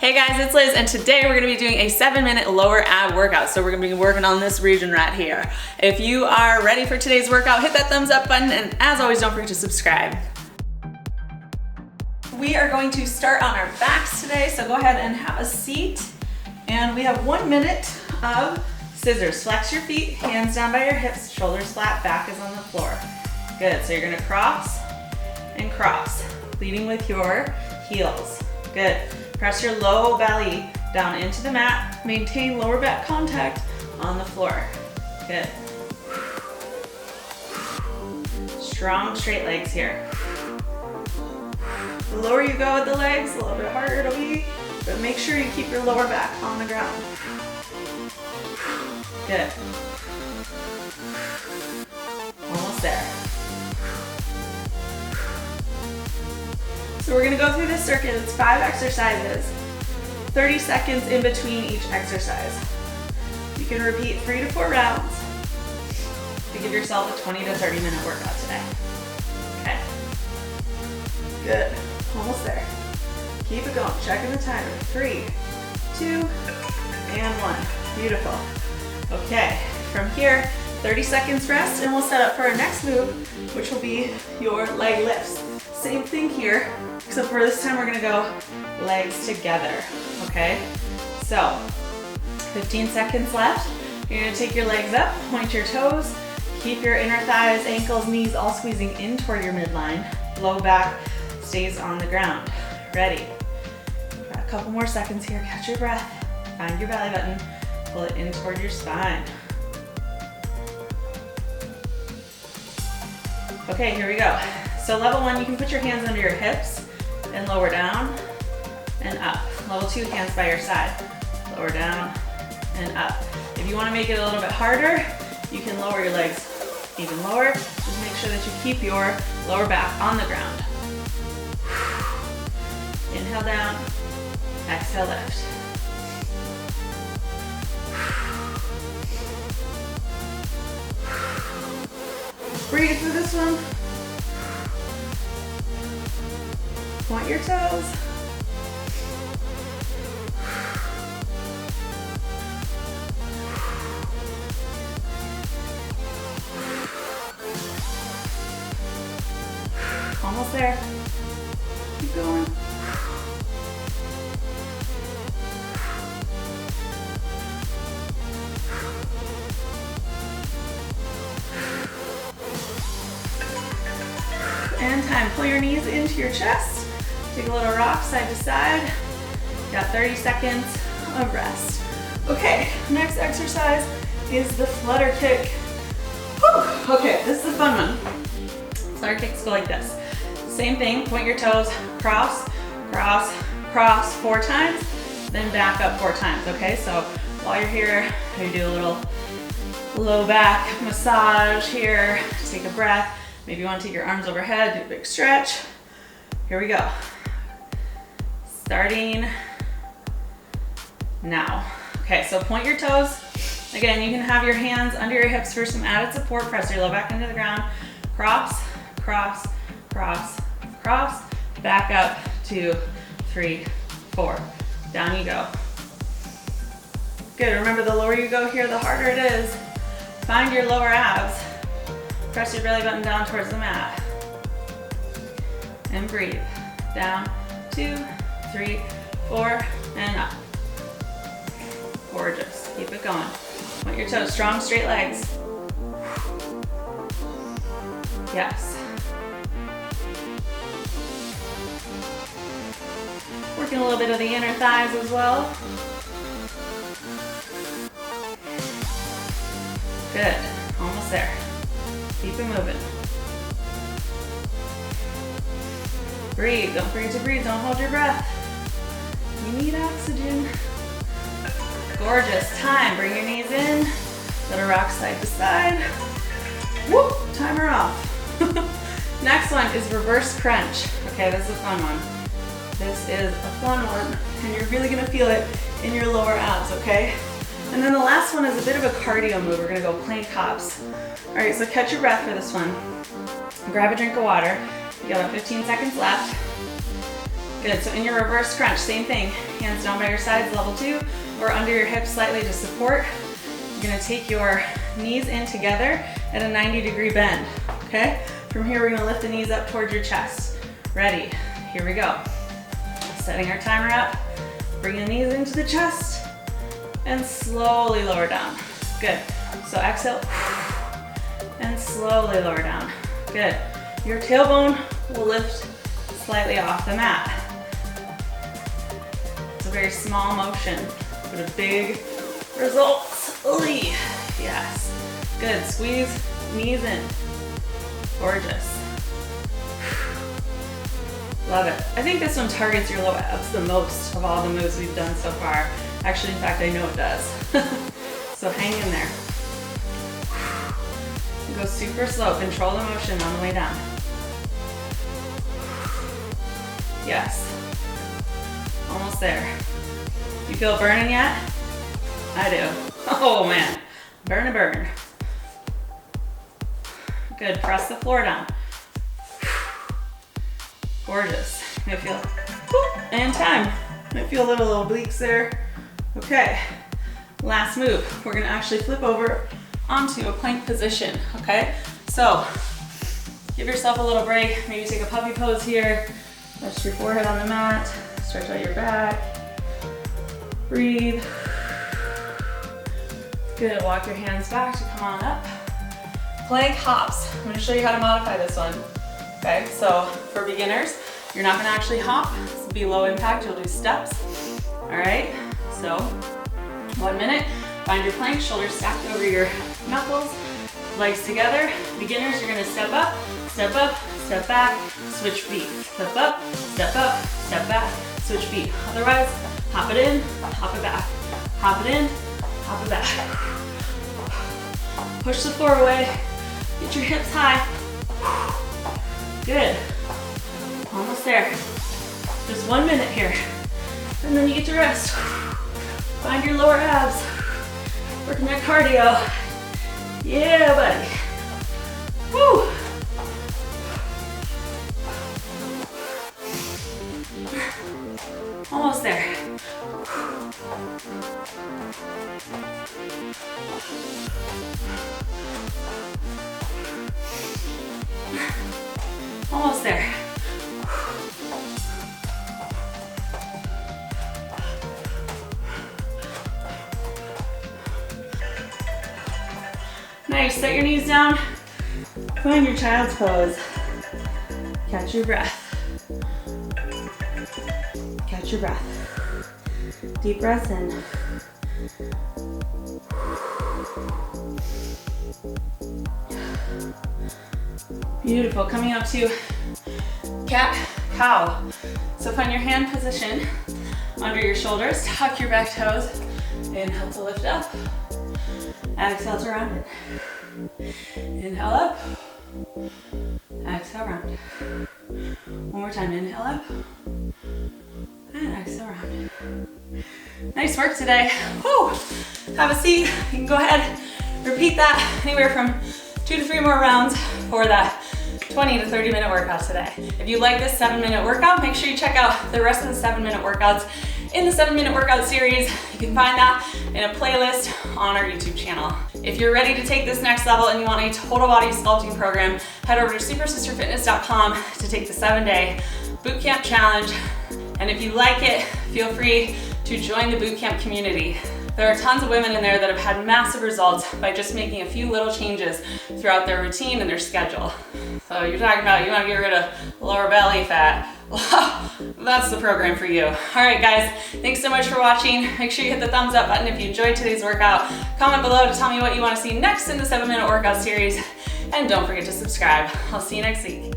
Hey guys, it's Liz, and today we're gonna be doing a 7-minute lower ab workout. So we're gonna be working on this region right here. If you are ready for today's workout, hit that thumbs up button, and as always, don't forget to subscribe. We are going to start on our backs today, so go ahead and have a seat. And we have 1 minute of scissors. Flex your feet, hands down by your hips, shoulders flat, back is on the floor. Good, so you're gonna cross and cross, leading with your heels. Good. Press your low belly down into the mat. Maintain lower back contact on the floor. Good. Strong straight legs here. The lower you go with the legs, a little bit harder it'll be, but make sure you keep your lower back on the ground. Good. Almost there. So we're gonna go through this circuit. It's 5 exercises, 30 seconds in between each exercise. You can repeat 3 to 4 rounds to give yourself a 20 to 30 minute workout today. Okay. Good. Almost there. Keep it going. Checking the timer. 3, 2, and 1. Beautiful. Okay. From here, 30 seconds rest, and we'll set up for our next move, which will be your leg lifts. Same thing here, except for this time we're gonna go legs together, okay? So, 15 seconds left. You're gonna take your legs up, point your toes, keep your inner thighs, ankles, knees all squeezing in toward your midline. Low back stays on the ground. Ready? Got a couple more seconds here. Catch your breath. Find your belly button. Pull it in toward your spine. Okay, here we go. So level 1, you can put your hands under your hips and lower down and up. Level 2, hands by your side. Lower down and up. If you want to make it a little bit harder, you can lower your legs even lower. Just make sure that you keep your lower back on the ground. Inhale down, exhale lift. Breathe through this one. Point your toes. Almost there. Keep going. And time. Pull your knees into your chest. Take a little rock side to side. Got 30 seconds of rest. Okay, next exercise is the flutter kick. Whew. Okay, this is a fun one. Flutter kicks go like this. Same thing, point your toes, cross, cross, cross 4 times, then back up 4 times, okay? So while you're here, you do a little low back massage here. Take a breath. Maybe you want to take your arms overhead, do a big stretch. Here we go. Starting now. Okay, so point your toes. Again, you can have your hands under your hips for some added support. Press your low back into the ground. Cross, cross, cross, cross. Back up, 2, 3, 4. Down you go. Good, remember the lower you go here, the harder it is. Find your lower abs. Press your belly button down towards the mat. And breathe. Down, 2, 3, 4, and up. Gorgeous. Keep it going. Point your toes, strong, straight legs. Yes. Working a little bit of the inner thighs as well. Good. Almost there. Keep it moving. Breathe. Don't forget to breathe. Don't hold your breath. You need oxygen. Gorgeous. Time. Bring your knees in. Little rock side to side. Whoop. Timer off. Next one is reverse crunch. Okay, this is a fun one. This is a fun one, and you're really gonna feel it in your lower abs, okay? And then the last one is a bit of a cardio move. We're gonna go plank hops. All right, so catch your breath for this one. Grab a drink of water. You got about 15 seconds left. Good, so in your reverse crunch, same thing. Hands down by your sides, level 2, or under your hips slightly to support. You're gonna take your knees in together at a 90-degree bend, okay? From here, we're gonna lift the knees up towards your chest. Ready, here we go. Setting our timer up, bring the knees into the chest, and slowly lower down. Good, so exhale, and slowly lower down. Good, your tailbone will lift slightly off the mat. It's a very small motion, but a big result. Yes, good, squeeze knees in. Gorgeous. Love it. I think this one targets your low abs the most of all the moves we've done so far. Actually, in fact, I know it does. So hang in there. Go super slow. Control the motion on the way down. Yes. Almost there. You feel burning yet? I do. Oh man. Burn a burn. Good. Press the floor down. Gorgeous. Might feel, and time. Might feel a little obliques there. Okay, last move. We're gonna actually flip over onto a plank position, okay? So, give yourself a little break. Maybe take a puppy pose here. Rest your forehead on the mat. Stretch out your back. Breathe. Good, walk your hands back to come on up. Plank hops. I'm gonna show you how to modify this one. Okay, so for beginners, you're not gonna actually hop. This will be low impact, you'll do steps. All right, so 1 minute, find your plank, shoulders stacked over your knuckles, legs together. Beginners, you're gonna step up, step back, switch feet. Step up, step back, switch feet. Otherwise, hop it in, hop it back. Hop it in, hop it back. Push the floor away, get your hips high. Good, almost there. Just 1 minute here. And then you get to rest. Find your lower abs. Working that cardio. Yeah, buddy. Woo! Almost there. Almost there. Nice, set your knees down. Find your child's pose. Catch your breath. Catch your breath. Deep breaths in. Beautiful, coming up to cat, cow. So find your hand position under your shoulders, tuck your back toes, inhale to lift up, exhale to round it. Inhale up, exhale round. One more time, inhale up, and exhale round. Nice work today. Woo! Have a seat, you can go ahead, repeat that anywhere from 2 to 3 more rounds for that 20 to 30 minute workout today. If you like this 7-minute workout, make sure you check out the rest of the 7-minute workouts in the 7-minute workout series. You can find that in a playlist on our YouTube channel. If you're ready to take this next level and you want a total body sculpting program, head over to supersisterfitness.com to take the 7-day bootcamp challenge. And if you like it, feel free to join the bootcamp community. There are tons of women in there that have had massive results by just making a few little changes throughout their routine and their schedule. So you're talking about you want to get rid of lower belly fat. That's the program for you. All right, guys, thanks so much for watching. Make sure you hit the thumbs up button if you enjoyed today's workout. Comment below to tell me what you want to see next in the 7-minute workout series. And don't forget to subscribe. I'll see you next week.